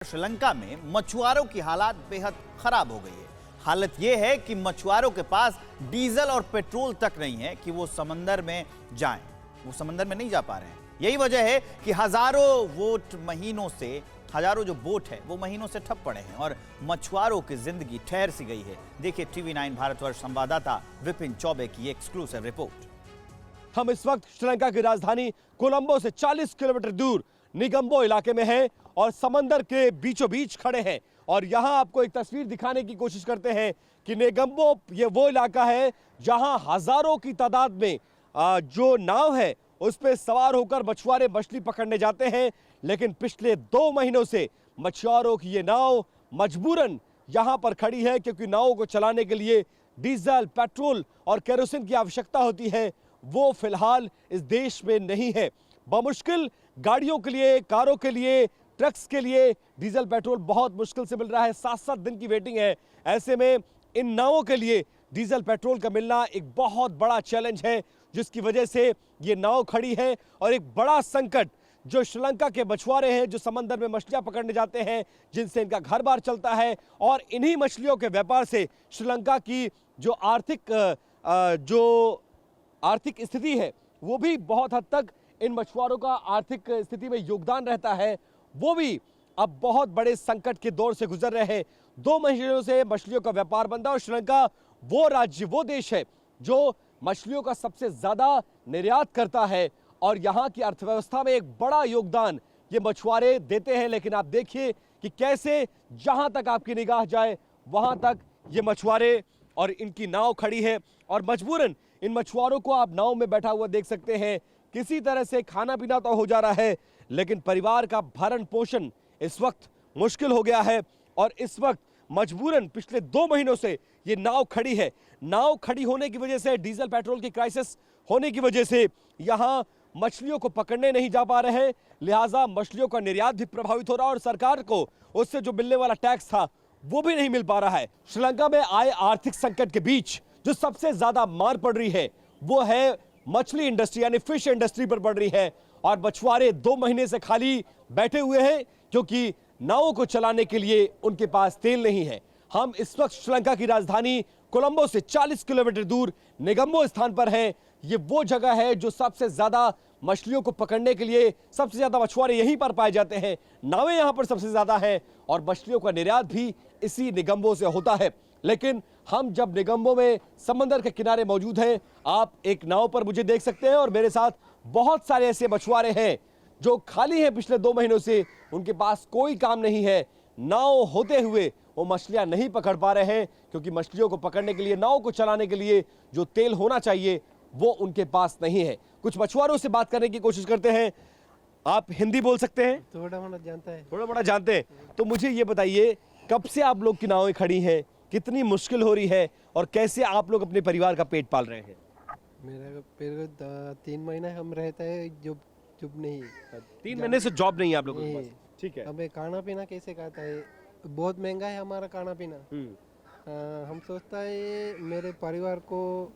श्रीलंका में मछुआरों की हालात बेहद खराब हो गई है। हालत यह है कि मछुआरों के पास डीजल और पेट्रोल तक नहीं है कि वो समंदर में जाएं। वो समंदर में नहीं जा पा रहे हैं। यही वजह है कि हजारों जो बोट है वो महीनों से ठप पड़े हैं और मछुआरों की जिंदगी ठहर सी गई है। देखिए TV9 भारतवर्ष संवाददाता विपिन चौबे की एक्सक्लूसिव रिपोर्ट। हम इस वक्त श्रीलंका की राजधानी कोलंबो से 40 किलोमीटर दूर निगम्बो इलाके में हैं और समंदर के बीचों बीच खड़े हैं और यहां आपको एक तस्वीर दिखाने की कोशिश करते हैं कि निगम्बो ये वो इलाका है जहां हजारों की तादाद में जो नाव है उस पर सवार होकर मछुआरे मछली पकड़ने जाते हैं। लेकिन पिछले 2 महीनों से मछुआरों की ये नाव मजबूरन यहां पर खड़ी है क्योंकि नावों को चलाने के लिए डीजल, पेट्रोल और केरोसिन की आवश्यकता होती है। वो फिलहाल इस देश में नहीं है। बमुश्किल गाड़ियों के लिए, कारों के लिए, ट्रक्स के लिए डीजल पेट्रोल बहुत मुश्किल से मिल रहा है। 7-7 दिन की वेटिंग है। ऐसे में इन नावों के लिए डीजल पेट्रोल का मिलना एक बहुत बड़ा चैलेंज है, जिसकी वजह से ये नाव खड़ी है। और एक बड़ा संकट जो श्रीलंका के मछुआरे हैं, जो समंदर में मछलियां पकड़ने जाते हैं, जिनसे इनका घर बार चलता है और इन्हीं मछलियों के व्यापार से श्रीलंका की जो आर्थिक स्थिति है वो भी बहुत हद तक इन मछुआरों का आर्थिक स्थिति में योगदान रहता है। वो भी अब बहुत बड़े संकट के दौर से गुजर रहे हैं। 2 महीनों से मछलियों का व्यापार बंद है और श्रीलंका वो राज्य, वो देश है जो मछलियों का सबसे ज्यादा निर्यात करता है और यहाँ की अर्थव्यवस्था में एक बड़ा योगदान ये मछुआरे देते हैं। लेकिन आप देखिए कि कैसे जहां तक आपकी निगाह जाए वहां तक ये मछुआरे और इनकी नाव खड़ी है और मजबूरन इन मछुआरों को आप नाव में बैठा हुआ देख सकते हैं। किसी तरह से खाना पीना तो हो जा रहा है, लेकिन परिवार का भरण पोषण इस वक्त मुश्किल हो गया है और इस वक्त मजबूरन पिछले 2 महीनों से ये नाव खड़ी है। नाव खड़ी होने की वजह से, डीजल पेट्रोल की क्राइसिस होने की वजह से यहाँ मछलियों को पकड़ने नहीं जा पा रहे हैं। लिहाजा मछलियों का निर्यात भी प्रभावित हो रहा है और सरकार को उससे जो मिलने वाला टैक्स था वो भी नहीं मिल पा रहा है। श्रीलंका में आए आर्थिक संकट के बीच जो सबसे ज्यादा मार पड़ रही है वो है मछली इंडस्ट्री, यानी फिश इंडस्ट्री पर पड़ रही है। और मछुआरे 2 महीने से खाली बैठे हुए हैं क्योंकि नावों को चलाने के लिए उनके पास तेल नहीं है। हम इस वक्त श्रीलंका की राजधानी कोलंबो से 40 किलोमीटर दूर निगम्बो स्थान पर हैं। ये वो जगह है जो सबसे ज्यादा मछलियों को पकड़ने के लिए, सबसे ज्यादा मछुआरे यहीं पर पाए जाते हैं। नावें यहां पर सबसे ज्यादा हैं और मछलियों का निर्यात भी इसी निगम्बो से होता है। लेकिन हम जब निगम्बो में समंदर के किनारे मौजूद हैं, आप एक नाव पर मुझे देख सकते हैं और मेरे साथ बहुत सारे ऐसे मछुआरे हैं जो खाली हैं पिछले 2 महीनों से। उनके पास कोई काम नहीं है। नाव होते हुए वो मछलियां नहीं पकड़ पा रहे हैं क्योंकि मछलियों को पकड़ने के लिए, नाव को चलाने के लिए जो तेल होना चाहिए वो उनके पास नहीं है। कुछ मछुआरों से बात करने की कोशिश करते हैं। आप हिंदी बोल सकते हैं? थोड़ा मोड़ा जानता है। थोड़ा मोड़ा जानते हैं। तो मुझे ये बताइए, कब से आप लोग की नावें खड़ी हैं, कितनी मुश्किल हो रही है और कैसे आप लोग अपने परिवार का पेट पाल रहे हैं? मेरा 3 महीने हम रहता है, जब नहीं 3 महीने से जॉब नहीं है आप लोगों के पास? ठीक है। हमें खाना पीना कैसे खाता है? बहुत महंगा है हमारा खाना पीना। हम सोचता है मेरे परिवार को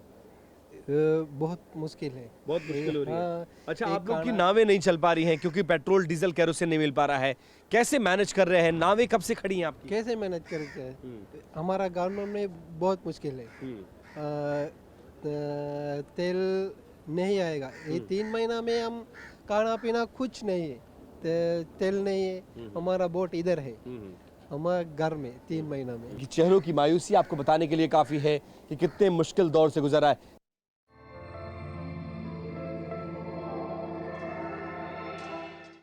बहुत मुश्किल है। बहुत मुश्किल हो रही है। अच्छा, आप लोग की खाना- नावें नहीं चल पा रही हैं क्योंकि पेट्रोल, डीजल, केरोसिन नहीं मिल पा रहा है। कैसे मैनेज कर रहे हैं? नावें कब से खड़ी हैं आपकी? कैसे मैनेज करते हैं? हमारा गाँव में बहुत मुश्किल है। तेल नहीं आएगा। ये 3 महीना में हम खाना पीना कुछ नहीं है। तेल नहीं है। हमारा बोट इधर है हमारे घर में 3 महीना में। चेहरों की मायूसी आपको बताने के लिए काफी है कि कितने मुश्किल दौर से गुजरा है।